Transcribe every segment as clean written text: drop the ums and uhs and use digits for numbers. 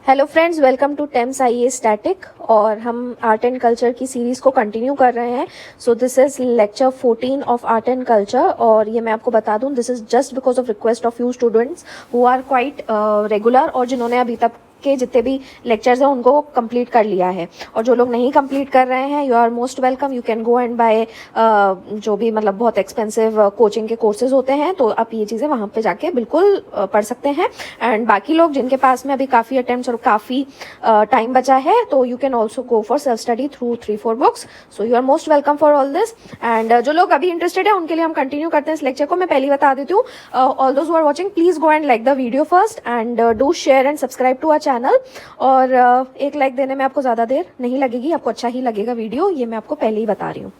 Hello friends, welcome to Thames I A static. और हम art and culture की series को कंटिन्यू कर रहे हैं। So this is lecture 14 of art and culture. और ये मैं आपको बता दूं, this is just because of request of you students who are quite regular और जिन्होंने अभी तक के जितने भी लेक्चर्स हैं उनको कंप्लीट कर लिया है। और जो लोग नहीं कंप्लीट कर रहे हैं, you are most welcome. You can go and buy जो भी मतलब बहुत एक्सपेंसिव कोचिंग के कोर्सेज होते हैं, तो आप ये चीज़ें वहाँ पे जाके बिल्कुल पढ़ सकते हैं। एंड बाकी लोग जिनके पास में अभी काफ़ी अटेम्प्ट्स और काफ़ी टाइम बचा है, तो you can also go for self study through 3-4 books. So you are most welcome for all this. And जो लोग अभी इंटरेस्टेड है उनके लिए हम कंटिन्यू करते हैं इस लेक्चर को। मैं पहले बता देती हूँ, all those who are watching, please go and like the video first and do share and subscribe to our channel. और एक लाइक देने में आपको ज़्यादा देर नहीं लगेगी, आपको अच्छा ही लगेगा वीडियो, ये मैं आपको पहले ही बता रही हूँ।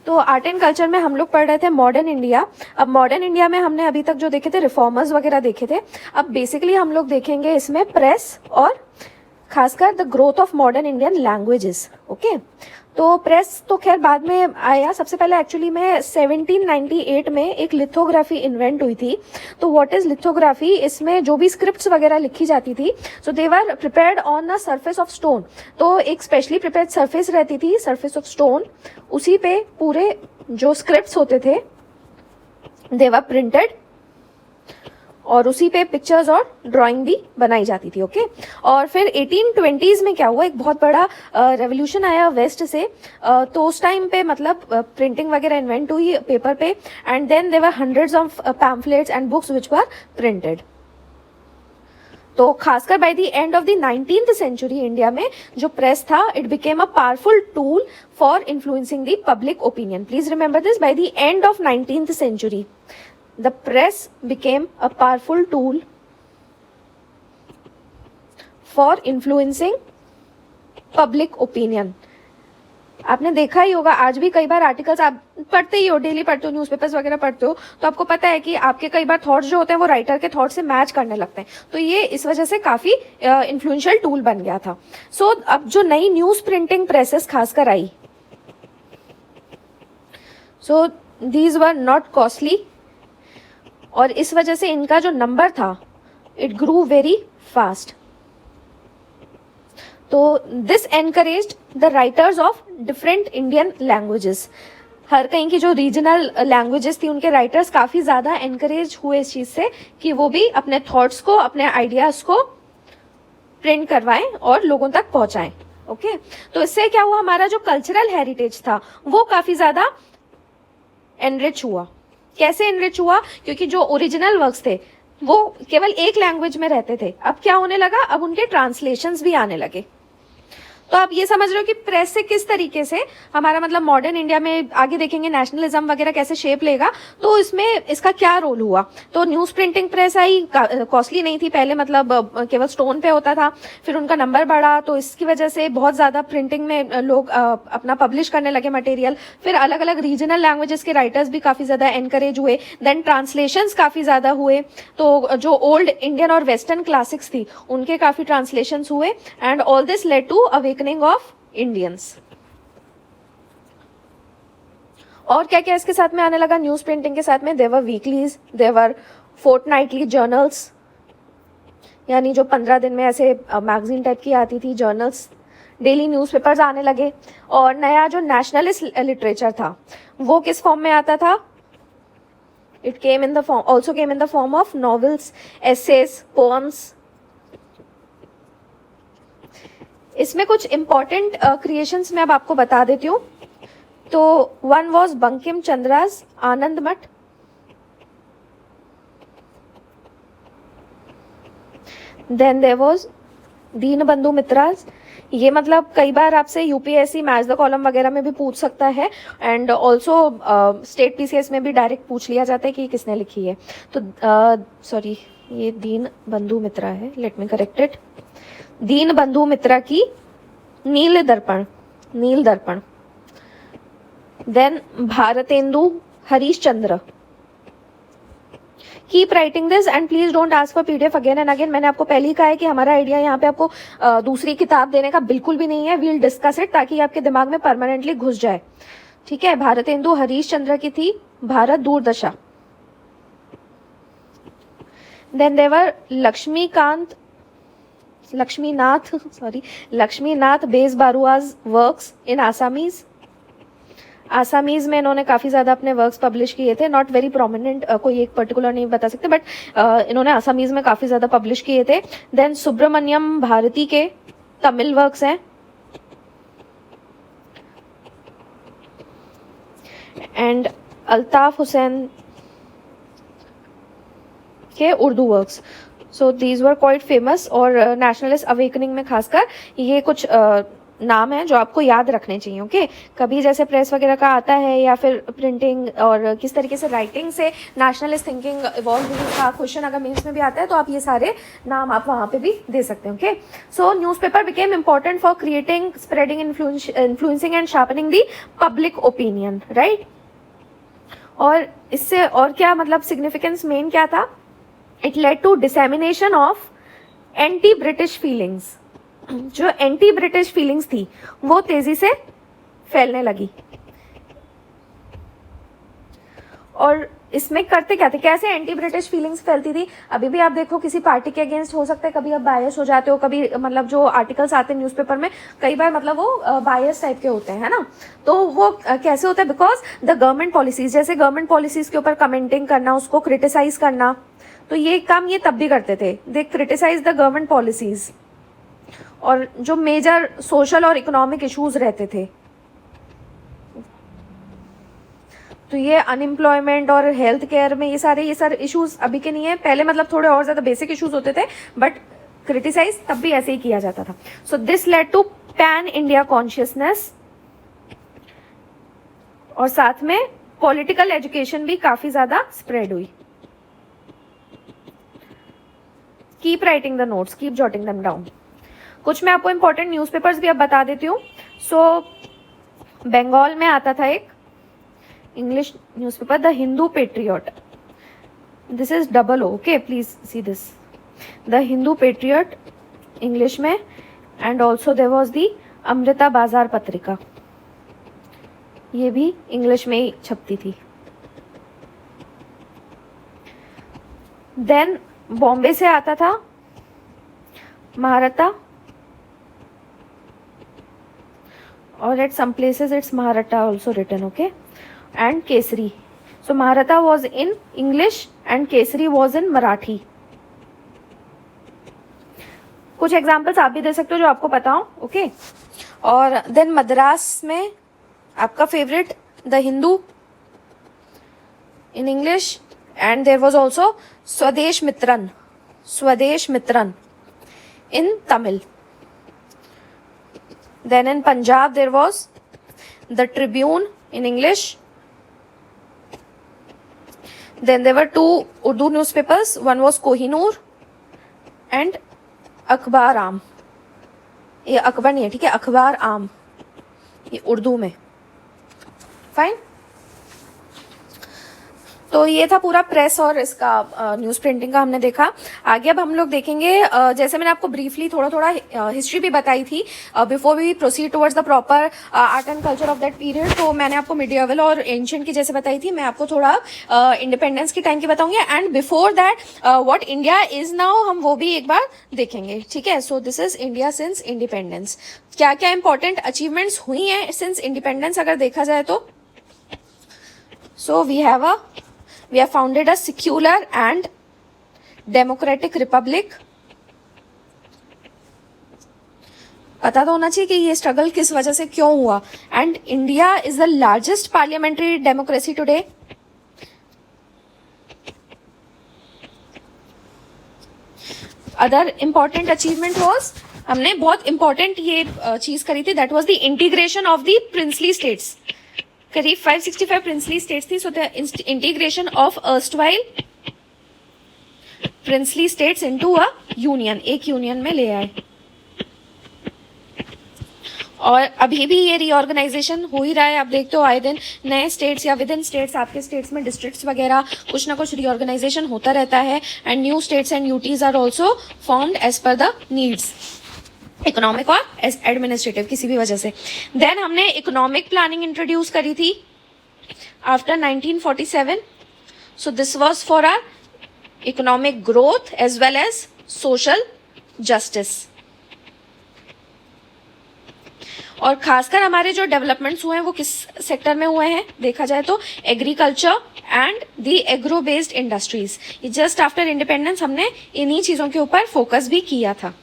तो आर्ट एंड कल्चर में हम लोग पढ़ रहे थे मॉडर्न इंडिया। अब मॉडर्न इंडिया में हमने अभी तक जो देखे थे रिफॉर्मर्स वगैरह देखे थे। अब बेसिकली हम लोग देखेंगे इसमें प्रेस और खासकर the growth of modern Indian languages. Okay, तो प्रेस तो खैर बाद में आया। सबसे पहले एक्चुअली में 1798 में एक लिथोग्राफी इन्वेंट हुई थी। तो व्हाट इज लिथोग्राफी? इसमें जो भी स्क्रिप्ट्स वगैरह लिखी जाती थी, so they were prepared on the surface of stone. तो एक स्पेशली प्रिपेयर्ड सरफेस रहती थी, सरफेस ऑफ स्टोन, उसी पे पूरे जो स्क्रिप्ट्स होते थे दे वर प्रिंटेड, और उसी पे पिक्चर्स और ड्राइंग भी बनाई जाती थी। ओके, और फिर 1820s में क्या हुआ, एक बहुत बड़ा रेवोल्यूशन आया वेस्ट से। तो उस टाइम पे मतलब प्रिंटिंग वगैरह इन्वेंट हुई पेपर पे, and then there were hundreds of pamphlets and books which were printed. तो खासकर by the end of the 19th century India में जो प्रेस था, it became a powerful tool for influencing the public opinion. Please remember this, by the end of 19th century the press became a powerful tool for influencing public opinion. आपने देखा ही होगा, आज भी कई बार articles आप पढ़ते ही हो, डेली पढ़ते हो, न्यूज़पेपर्स वगैरह पढ़ते हो, तो आपको पता है कि आपके कई बार थॉट्स जो होते हैं वो राइटर के थॉट्स से मैच करने लगते हैं। तो ये इस वजह से काफी इन्फ्लुएंशियल टूल बन गया था। सो अब जो नई न्यूज प्रिंटिंग प्रेसेस खासकर आई, so these were not costly, और इस वजह से इनका जो नंबर था इट ग्रू वेरी फास्ट। तो this encouraged the writers of different Indian languages. हर कहीं की जो रीजनल लैंग्वेजेस थी उनके राइटर्स काफी ज्यादा एनकरेज हुए इस चीज से कि वो भी अपने थॉट्स को, अपने आइडियाज को प्रिंट करवाएं और लोगों तक पहुंचाएं। ओके, तो इससे क्या हुआ, हमारा जो कल्चरल हेरिटेज था वो काफी ज्यादा एनरिच हुआ। कैसे एनरिच हुआ? क्योंकि जो ओरिजिनल वर्क्स थे वो केवल एक लैंग्वेज में रहते थे। अब क्या होने लगा, अब उनके ट्रांसलेशंस भी आने लगे। तो आप ये समझ रहे हो कि प्रेस से किस तरीके से हमारा मतलब मॉडर्न इंडिया में, आगे देखेंगे नेशनलिज्म वगैरह कैसे शेप लेगा, तो इसमें इसका क्या रोल हुआ। तो न्यूज प्रिंटिंग प्रेस आई, कॉस्टली नहीं थी पहले, मतलब केवल स्टोन पे होता था। फिर उनका नंबर बढ़ा, तो इसकी वजह से बहुत ज्यादा प्रिंटिंग में लोग अपना पब्लिश करने लगे मटेरियल। फिर अलग अलग रीजनल लैंग्वेजेस के राइटर्स भी काफी ज्यादा एनकरेज हुए। देन ट्रांसलेशंस काफी ज्यादा हुए। तो जो ओल्ड इंडियन और वेस्टर्न क्लासिक्स थी उनके काफी ट्रांसलेशंस हुए, and all this led to awakening of Indians. और क्या क्या इसके साथ में आने लगा न्यूज प्रिंटिंग के साथ में? देवर वीकलीज, देवर फोर्टनाइटली जर्नल्स, यानी जो 15 दिन में ऐसे मैगजीन टाइप की आती थी, जर्नल्स, डेली न्यूज़पेपर्स आने लगे। और नया जो नेशनलिस्ट लिटरेचर था वो किस फॉर्म में आता था? It came in the form, also came in the form of novels, essays, poems. इसमें कुछ इंपॉर्टेंट क्रिएशंस मैं अब आपको बता देती हूँ। तो वन वॉज बंकिम चंद्रास आनंद मठ, देन देयर वॉज दीन बंधु मित्रास। ये मतलब कई बार आपसे यूपीएससी मैच द कॉलम वगैरह में भी पूछ सकता है, एंड ऑल्सो स्टेट पीसीएस में भी डायरेक्ट पूछ लिया जाता है कि किसने लिखी है। तो सॉरी, ये दीन बंधु मित्रा है, लेट मी करेक्ट इट। दीन बंधु मित्रा की नील Darpan, Nil Darpan. Then Bharatendu Harish Chandra. Keep writing this and please don't ask for PDF again and again. मैंने आपको पहले ही कहा है कि हमारा आइडिया यहाँ पे आपको दूसरी किताब देने का बिल्कुल भी नहीं है। वील डिस्कस इट ताकि आपके दिमाग में परमानेंटली घुस जाए। ठीक है, भारतेंदु हरीश चंद्र की थी Bharat Durdasha. Then there Lakshmikant Lakshminath Bezbaruah's works in Assamese. Assamese में इन्होंने काफ़ी ज़्यादा अपने वर्क्स पब्लिश किए थे, नॉट वेरी प्रोमिनेंट, कोई एक पर्टिकुलर नहीं बता सकते, बट इन्होंने आसामीज में काफ़ी ज़्यादा पब्लिश किए थे। देन सुब्रमण्यम भारती के तमिल वर्क्स हैं, एंड अल्ताफ हुसैन के Urdu works. So these were quite famous, और नेशनलिस्ट अवेकनिंग में खासकर ये कुछ नाम है जो आपको याद रखने चाहिए। ओके, कभी जैसे प्रेस वगैरह का आता है या फिर प्रिंटिंग और किस तरीके से राइटिंग से नेशनलिस्ट थिंकिंग इवॉल्व हुई का क्वेश्चन अगर मेंस में भी आता है तो आप ये सारे नाम आप वहाँ पे भी दे सकते हैं। Okay, so newspaper became important for creating, spreading, influencing and sharpening the public opinion, right. और इससे और क्या मतलब सिग्निफिकेंस मेन क्या था? It led to dissemination of anti British feelings. जो एंटी ब्रिटिश फीलिंग्स थी वो तेजी से फैलने लगी। और इसमें करते क्या थे, कैसे एंटी ब्रिटिश फीलिंग्स फैलती थी? अभी भी आप देखो किसी पार्टी के अगेंस्ट हो सकता है, कभी आप बायस हो जाते हो, कभी मतलब जो आर्टिकल्स आते हैं न्यूज़पेपर में कई बार मतलब वो बायस टाइप के होते हैं, है ना। तो वो कैसे होता है? बिकॉज द गवर्नमेंट पॉलिसीज, जैसे गवर्नमेंट पॉलिसीज के ऊपर कमेंटिंग करना, उसको क्रिटिसाइज करना, तो ये काम ये तब भी करते थे। दे क्रिटिसाइज द गवर्नमेंट पॉलिसीज, और जो मेजर सोशल और इकोनॉमिक इश्यूज रहते थे, तो ये अनएम्प्लॉयमेंट और हेल्थ केयर में ये सारे इश्यूज अभी के नहीं है, पहले मतलब थोड़े और ज्यादा बेसिक इश्यूज होते थे, बट क्रिटिसाइज तब भी ऐसे ही किया जाता था। So this led to pan India consciousness, और साथ में पॉलिटिकल एजुकेशन भी काफी ज्यादा स्प्रेड हुई। Keep writing the notes, keep jotting them down. कुछ मैं आपको इंपॉर्टेंट न्यूज़पेपर्स भी अब बता देती हूँ। सो बंगाल में आता था एक English newspaper, the Hindu Patriot. This is double O, okay, please see this, the Hindu Patriot English में, and also there was the Amrita Bazar Patrika, ये भी इंग्लिश में ही छपती थी। देन बॉम्बे से आता था महारता, or at some places it's Maharata also written, okay, and Kesari. So Maharata was in English and Kesari was in Marathi. कुछ एग्जाम्पल्स आप भी दे सकते हो जो आपको पता हो, ओके। और देन मद्रास में आपका favourite the Hindu in English, and there was also Swadesh Mitran in Tamil. Then in Punjab there was the Tribune in English. Then there were two Urdu newspapers. One was Kohinoor and Akhbar Aam. ये अखबार नहीं है, ठीक है, अखबार आम, ये उर्दू में। फाइन, तो ये था पूरा प्रेस और इसका न्यूज़ प्रिंटिंग का हमने देखा। आगे अब हम लोग देखेंगे, जैसे मैंने आपको ब्रीफली थोड़ा थोड़ा हिस्ट्री भी बताई थी before we proceed towards the proper art and culture of that period. तो मैंने आपको मिडियवल और एंशिएंट की जैसे बताई थी, मैं आपको थोड़ा इंडिपेंडेंस की टाइम की बताऊंगी, and before that what India is now, हम वो भी एक बार देखेंगे, ठीक है। So this is India since independence. क्या क्या इंपॉर्टेंट अचीवमेंट्स हुई हैं सिंस इंडिपेंडेंस अगर देखा जाए तो। So we have founded a secular and democratic republic। पता तो होना चाहिए कि ये स्ट्रगल किस वजह से क्यों हुआ। And India is the largest parliamentary democracy today. Other important achievement was, हमने बहुत इंपॉर्टेंट ये चीज करी थी, that was the integration of the princely states. करीब 565 प्रिंसली स्टेट्स थी, so the integration of erstwhile princely states into a union, एक union में ले आए। और अभी भी ये रीऑर्गेनाइजेशन हो ही रहा है, आप देखते हो आए दिन नए स्टेट्स या विद इन स्टेट्स, आपके स्टेट्स में डिस्ट्रिक्ट्स वगैरह कुछ ना कुछ रीऑर्गेनाइजेशन होता रहता है, and new states and UTs are also formed as per the needs, economic और एडमिनिस्ट्रेटिव किसी भी वजह से। देन हमने इकोनॉमिक प्लानिंग इंट्रोड्यूस करी थी after 1947। So this was for our economic growth as well as social justice. और खासकर हमारे जो डेवलपमेंट्स हुए हैं वो किस सेक्टर में हुए हैं देखा जाए तो agriculture and the agro based industries. Just after independence हमने इन्हीं चीजों के ऊपर फोकस भी किया था।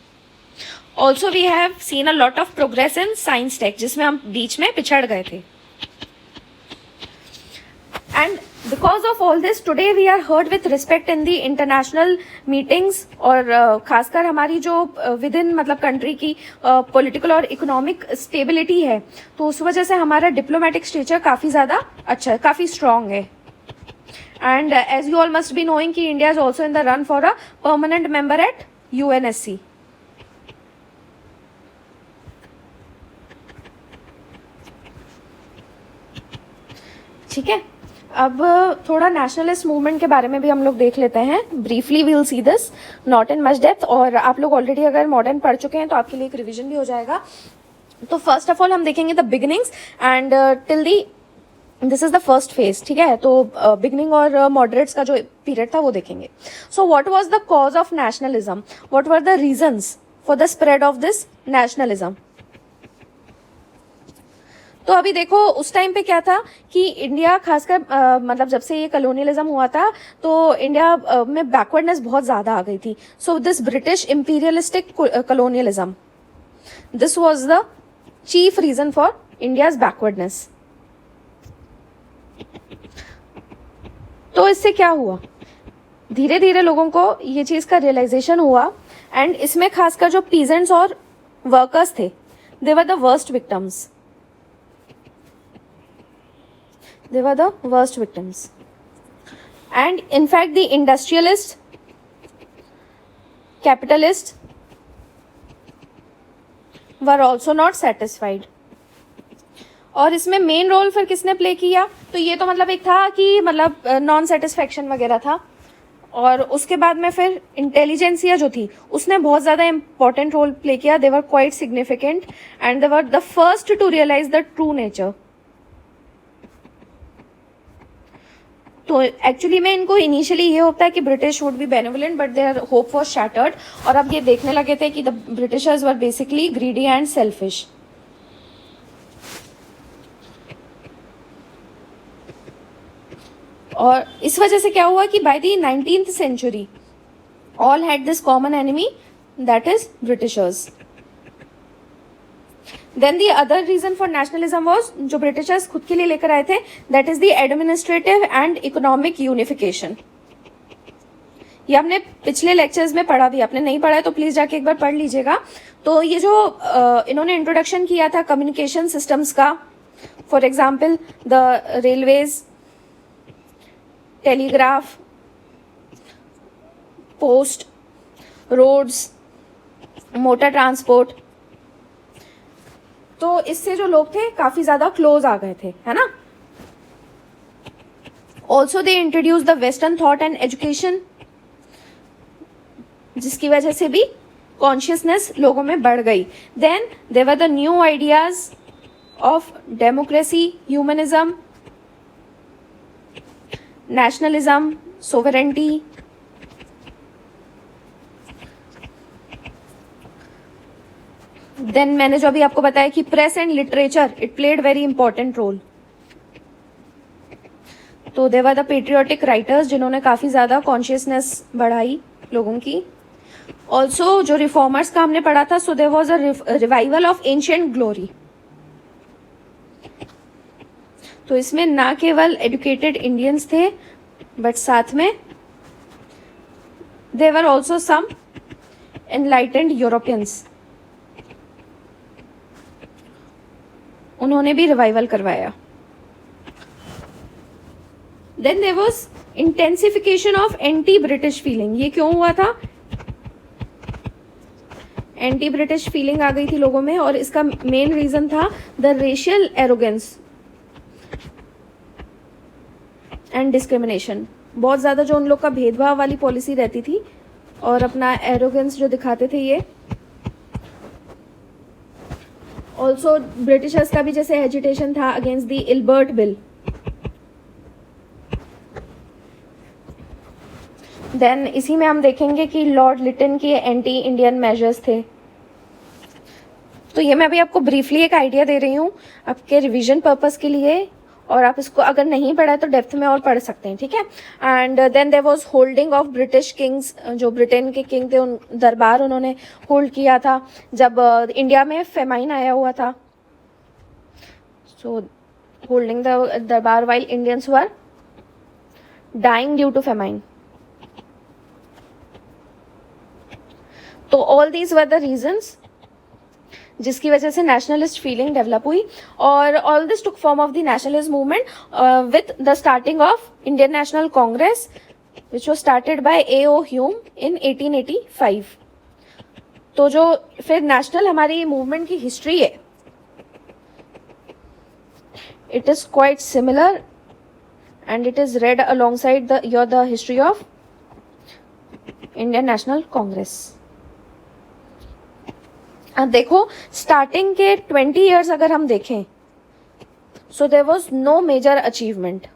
Also we have seen a lot of progress in science tech, जिसमें हम बीच में पिछड़ गए थे। And because of all this today we are heard with respect in the international meetings, और खासकर हमारी जो विद इन मतलब कंट्री की पॉलिटिकल और इकोनॉमिक स्टेबिलिटी है, तो उस वजह से हमारा डिप्लोमेटिक स्टेचर काफ़ी ज़्यादा अच्छा है, काफ़ी स्ट्रांग है। And as you all must be knowing कि India is also in the run for a permanent member at UNSC। ठीक है, अब थोड़ा नेशनलिस्ट मूवमेंट के बारे में भी हम लोग देख लेते हैं। Briefly we will see this, not in much depth, और आप लोग ऑलरेडी अगर मॉडर्न पढ़ चुके हैं तो आपके लिए एक रिवीजन भी हो जाएगा। तो फर्स्ट ऑफ ऑल हम देखेंगे the beginnings and till the this is the first phase. ठीक है, तो बिगनिंग और मॉडरेट्स का जो पीरियड था वो देखेंगे। So what was the cause of nationalism, what were the reasons for the spread of this nationalism. तो अभी देखो उस टाइम पे क्या था कि इंडिया खासकर मतलब जब से ये कलोनियलिज्म हुआ था तो इंडिया में बैकवर्डनेस बहुत ज्यादा आ गई थी। So this British imperialistic colonialism, this was the chief reason for India's backwardness. तो इससे क्या हुआ, धीरे धीरे लोगों को ये चीज का रियलाइजेशन हुआ, एंड इसमें खासकर जो पीजेंट्स और वर्कर्स थे, they were the worst victims, they were the worst victims. And in fact the industrialists, capitalists were also not satisfied. और इसमें मेन रोल फिर किसने प्ले किया, तो ये तो मतलब एक था कि मतलब नॉन सेटिस्फैक्शन वगैरह था, और उसके बाद में फिर इंटेलिजेंसिया जो थी उसने बहुत ज़्यादा इंपॉर्टेंट रोल प्ले किया। They were quite significant and they were the first to realise the true nature. तो एक्चुअली में इनको इनिशियली ये होता है कि British would be benevolent but their hope was shattered, और अब ये देखने लगे थे कि the Britishers were basically greedy and selfish. और इस वजह से क्या हुआ कि by the 19th century all had this common enemy, that is Britishers. Then the other reason for nationalism was, जो ब्रिटिशर्स खुद के लिए लेकर आए थे, that is the administrative and economic unification। ये हमने पिछले लेक्चर्स में पढ़ा भी, आपने नहीं पढ़ा है तो प्लीज जाके एक बार पढ़ लीजिएगा। तो ये जो इन्होंने इंट्रोडक्शन किया था कम्युनिकेशन सिस्टम्स का, for example the railways, telegraph, post, roads, motor transport, तो इससे जो लोग थे काफी ज्यादा क्लोज आ गए थे, है ना। Also they introduce the western thought and education, जिसकी वजह से भी कॉन्शियसनेस लोगों में बढ़ गई। Then there were the new ideas of democracy, humanism, nationalism, sovereignty. Then मैंने जो अभी आपको बताया कि press and literature, it played very important role. तो they were the patriotic writers जिन्होंने काफी ज्यादा कॉन्शियसनेस बढ़ाई लोगों की। ऑल्सो जो रिफॉर्मर्स का हमने पढ़ा था, so there was a revival of ancient glory. तो इसमें ना केवल एजुकेटेड इंडियंस थे बट साथ में there were also some enlightened Europeans, उन्होंने भी रिवाइवल करवाया। Then there was intensification of anti British feeling. ये क्यों हुआ था, एंटी ब्रिटिश फीलिंग आ गई थी लोगों में, और इसका मेन रीजन था the racial arrogance and discrimination. बहुत ज्यादा जो उन लोग का भेदभाव वाली पॉलिसी रहती थी और अपना एरोगेंस जो दिखाते थे ये। ऑल्सो ब्रिटिशर्स का भी जैसे एजिटेशन था against the Ilbert bill. Then इसी में हम देखेंगे कि लॉर्ड लिटन के एंटी इंडियन मेजर्स थे। तो ये मैं अभी आपको ब्रीफली एक आइडिया दे रही हूँ आपके रिवीजन पर्पस के लिए, और आप इसको अगर नहीं पढ़ा है तो डेप्थ में और पढ़ सकते हैं, ठीक है। And then there was holding of British kings, जो ब्रिटेन के किंग थे उन दरबार उन्होंने होल्ड किया था जब इंडिया में फेमाइन आया हुआ था। So holding the durbar while Indians were dying due to famine. तो all these were the reasons जिसकी वजह से नेशनलिस्ट फीलिंग डेवलप हुई, और all this took form of the nationalist movement with the starting of Indian National Congress which was started by A O. Hume in 1885। तो जो फिर national हमारी मूवमेंट की हिस्ट्री है, it is quite similar and it is read alongside the history of Indian National Congress. अब देखो starting के 20 years अगर हम देखें, so there was no major achievement,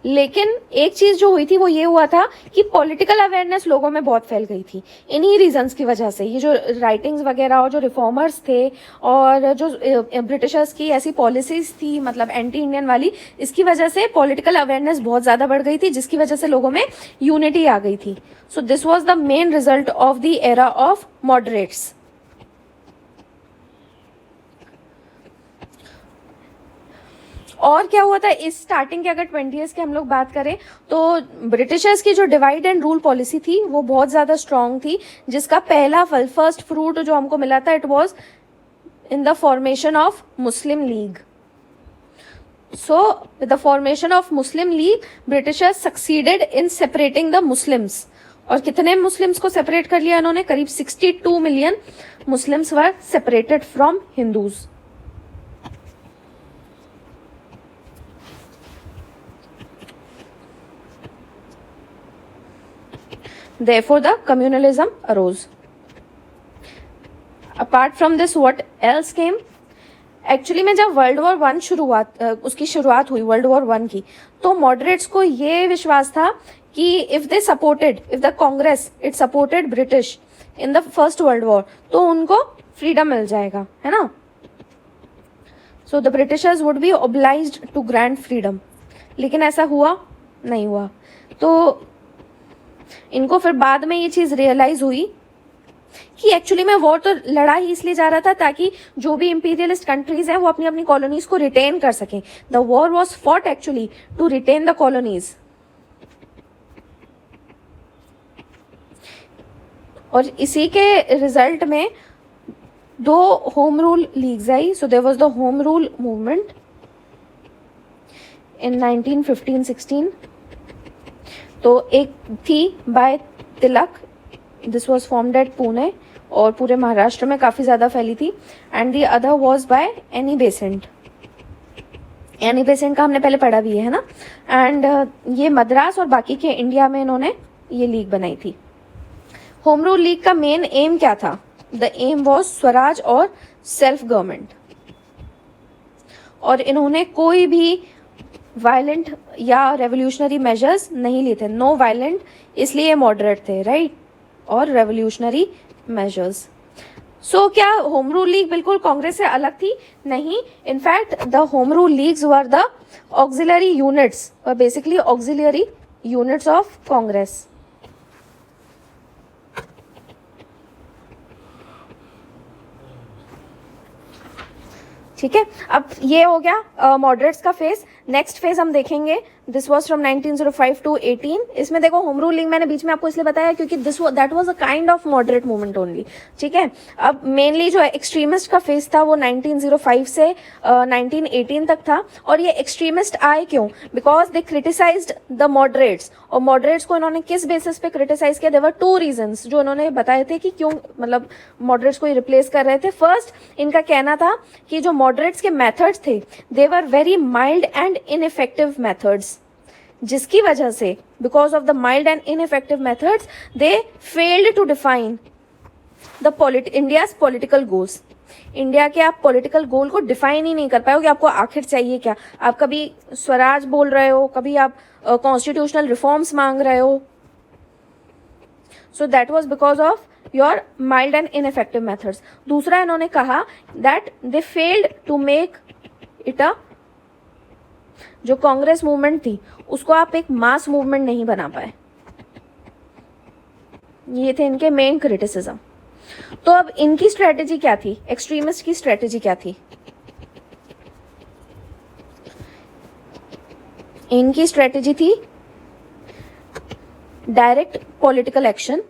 लेकिन एक चीज जो हुई थी वो ये हुआ था कि पॉलिटिकल अवेयरनेस लोगों में बहुत फैल गई थी इन्हीं रीजंस की वजह से। ये जो राइटिंग्स वगैरह और जो रिफॉर्मर्स थे और जो ब्रिटिशर्स की ऐसी पॉलिसीज थी मतलब एंटी इंडियन वाली, इसकी वजह से पॉलिटिकल अवेयरनेस बहुत ज्यादा बढ़ गई थी, जिसकी वजह से लोगों में यूनिटी आ गई थी। So this was the main result of the era of moderates. और क्या हुआ था इस स्टार्टिंग के, अगर 20 की हम लोग बात करें तो ब्रिटिशर्स की जो डिवाइड एंड रूल पॉलिसी थी वो बहुत ज्यादा स्ट्रांग थी, जिसका पहला फल, फर्स्ट फ्रूट जो हमको मिला था, it was in the formation of Muslim league. So with the formation of Muslim league Britishers succeeded in separating the Muslims. और कितने मुस्लिम्स को सेपरेट कर लिया इन्होंने? करीब 62 million Muslims were separated from Hindus. Therefore, the communalism arose. Apart from this, what else came? Actually में जब world war one उसकी शुरुआत हुई वर्ल्ड वॉर वन की, तो मॉडरेट्स को ये विश्वास था कि if the Congress it supported British in the first world war, तो उनको फ्रीडम मिल जाएगा, है ना। So the Britishers would be obliged to grant freedom, लेकिन ऐसा हुआ नहीं हुआ। तो इनको फिर बाद में ये चीज रियलाइज हुई कि एक्चुअली में वॉर तो लड़ा ही इसलिए जा रहा था ताकि जो भी इंपीरियलिस्ट कंट्रीज हैं वो अपनी अपनी कॉलोनीज को रिटेन कर सकें। The war was fought actually to retain the colonies. और इसी के रिजल्ट में 2 होम रूल लीग्स आई। So there was the home rule movement in 1915-16। तो एक थी by Tilak, this was formed at Pune और पूरे महाराष्ट्र में काफी ज्यादा फैली थी। And the other was by Annie Besant. Annie Besant का हमने पहले पढ़ा भी है ना। एंड ये मद्रास और बाकी के इंडिया में इन्होंने ये लीग बनाई थी। होम रूल लीग का मेन एम क्या था? द एम वॉज स्वराज और सेल्फ गवर्नमेंट। और इन्होंने कोई भी वायलेंट या रेवोल्यूशनरी मेजर्स नहीं लिए थे। नो वायलेंट, इसलिए मॉडरेट थे, राइट, और रेवोल्यूशनरी मेजर्स। सो क्या होम रूल लीग बिल्कुल कांग्रेस से अलग थी? नहीं। In fact the home rule leagues were the auxiliary units, और basically auxiliary units of Congress. ठीक है, अब ये हो गया मॉडरेट्स का फेज। नेक्स्ट फेज हम देखेंगे, दिस वाज फ्रॉम 1905 टू 18। इसमें देखो होम रूल लीग मैंने बीच में आपको इसलिए बताया क्योंकि that was a kind of moderate movement only. ठीक है, अब मेनली जो एक्सट्रीमिस्ट का फेज था वो 1905 से 1918 तक था। और ये एक्सट्रीमिस्ट आए क्यों? Because they criticised the moderates. और मॉडरेट्स को इन्होंने किस बेसिस पे क्रिटिसाइज किया? देयर वर 2 रीजंस जो इन्होंने बताए थे कि क्यों मतलब मॉडरेट्स को रिप्लेस कर रहे थे। फर्स्ट, इनका कहना था कि जो मॉडरेट्स के मेथड्स थे they were very mild and ineffective methods, जिसकी वजह से because of the mild and ineffective methods they failed to define the India's political goals. India के आप पॉलिटिकल गोल को डिफाइन ही नहीं कर पाए हो कि आपको आखिर चाहिए क्या। आप कभी स्वराज बोल रहे हो, कभी आप कॉन्स्टिट्यूशनल रिफॉर्म्स मांग रहे हो। So that was because of your mild and ineffective methods. दूसरा इन्होंने कहा that they failed to make it a, जो कांग्रेस मूवमेंट थी उसको आप एक मास मूवमेंट नहीं बना पाए। ये थे इनके मेन क्रिटिसिज्म। तो अब इनकी स्ट्रेटेजी क्या थी, एक्सट्रीमिस्ट की स्ट्रेटेजी क्या थी? इनकी स्ट्रेटेजी थी direct political action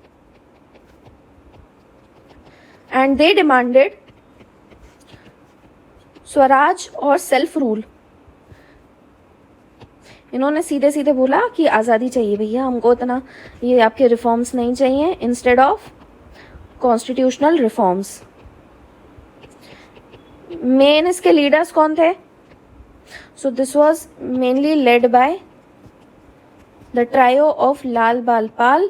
and they demanded Swaraj और सेल्फ रूल। इन्होंने सीधे सीधे बोला कि आज़ादी चाहिए भैया हमको, इतना ये आपके रिफॉर्म्स नहीं चाहिए, instead of constitutional reforms. Main इसके लीडर्स कौन थे? So this was mainly led by the trio of Lal Bal Pal,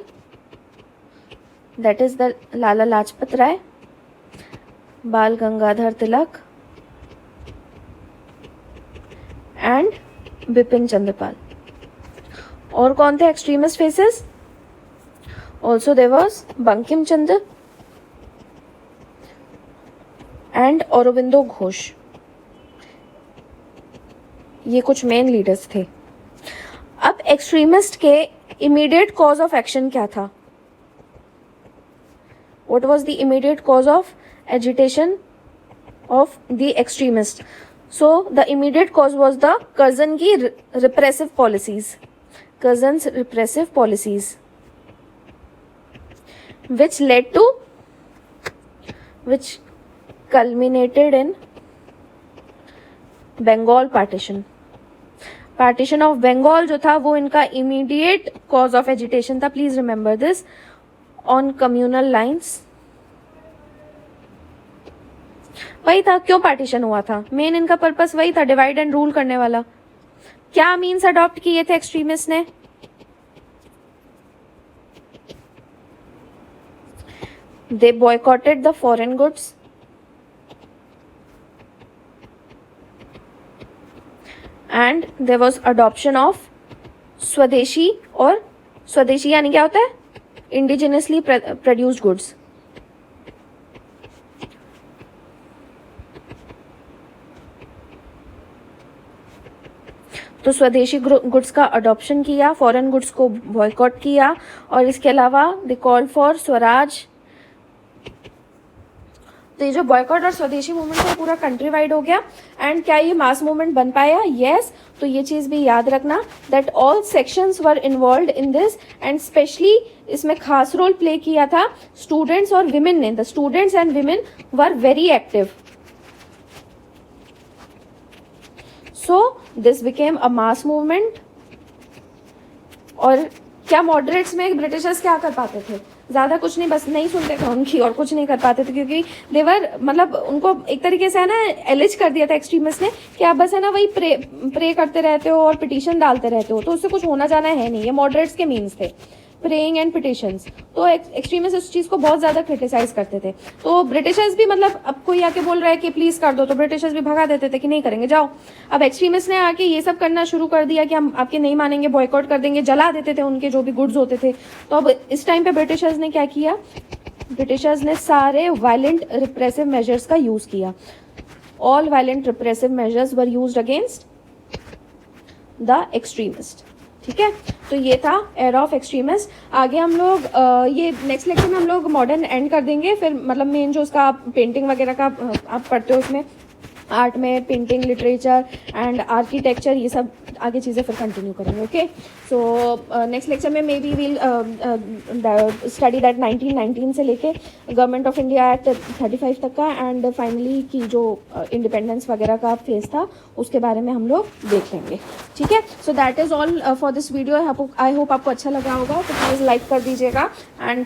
that is the Lala Lajpat Rai, Bal Gangadhar Tilak and Bipin Chandrapal. और कौन थे extremist faces? Also there was Bankim Chandra and Aurobindo Ghosh. ये कुछ मेन लीडर्स थे। अब एक्सट्रीमिस्ट के इमीडिएट कॉज ऑफ एक्शन क्या था? What was the immediate cause of agitation of the extremist? So the immediate cause was the Curzon की repressive policies, Curzon's repressive policies, which culminated in Bengal partition. Partition of Bengal जो था वो इनका immediate cause of agitation था. Please remember this, on communal lines. वही था, क्यों partition हुआ था? मेन इनका पर्पस वही था, डिवाइड एंड रूल करने वाला। क्या मीन्स अडॉप्ट किए थे एक्सट्रीमिस्ट ने? They boycotted the foreign goods and there was adoption of swadeshi, और स्वदेशी यानी क्या होता है? Indigenously produced goods. तो स्वदेशी गुड्स का अडॉप्शन किया, फॉरेन गुड्स को बॉयकॉट किया, और इसके अलावा दे कॉल फॉर स्वराज। तो ये जो बॉयकॉट और स्वदेशी मूवमेंट है पूरा कंट्री वाइड हो गया। एंड क्या ये मास मूवमेंट बन पाया? यस। तो ये चीज़ भी याद रखना that all sections were involved in this, and specially इसमें खास रोल प्ले किया था स्टूडेंट्स और विमेन ने। The students and women were very active. So this became a mass movement। और क्या मॉडरेट्स में ब्रिटिशर्स क्या कर पाते थे? ज़्यादा कुछ नहीं, बस नहीं सुनते थे उनकी और कुछ नहीं कर पाते थे, क्योंकि देवर मतलब उनको एक तरीके से है ना एलिज कर दिया था एक्सट्रीमिस्ट ने कि आप बस है ना वही प्रे करते रहते हो और पिटीशन डालते रहते हो, तो उससे कुछ होना जाना है नहीं। ये मॉडरेट्स के मीन्स थे, प्रेइंग एंड पिटिशंस। तो एक्सट्रीमिस्ट उस चीज़ को बहुत ज़्यादा क्रिटिसाइज करते थे। तो ब्रिटिशर्स भी मतलब अब कोई आके बोल रहा है कि प्लीज़ कर दो, तो ब्रिटिशर्स भी भगा देते थे कि नहीं करेंगे, जाओ। अब एक्सट्रीमिस्ट ने आके ये सब करना शुरू कर दिया कि हम आपके नहीं मानेंगे, बॉयकॉट कर देंगे, जला देते थे उनके जो भी गुड्स होते थे। तो अब इस टाइम पे ब्रिटिशर्स ने क्या किया? ब्रिटिशर्स ने सारे वायलेंट रिप्रेसिव मेजर्स का यूज़ किया। All violent repressive measures were used against the extremist. ठीक है, तो ये था एरा ऑफ एक्सट्रीमिस्ट। आगे हम लोग ये नेक्स्ट लेक्चर में हम लोग मॉडर्न एंड कर देंगे। फिर मतलब मेन जो उसका पेंटिंग वगैरह का आप पढ़ते हो, उसमें आर्ट में पेंटिंग, लिटरेचर एंड आर्किटेक्चर, ये सब आगे चीज़ें फिर कंटिन्यू करेंगे। ओके, सो नेक्स्ट लेक्चर में may be will study that 1919 से लेके गवर्नमेंट ऑफ इंडिया एक्ट 35 तक का, एंड फाइनली की जो इंडिपेंडेंस वगैरह का फेज था उसके बारे में हम लोग देख लेंगे। ठीक है, so that is all for this video. I hope आपको अच्छा लगा होगा, तो प्लीज़ लाइक कर दीजिएगा एंड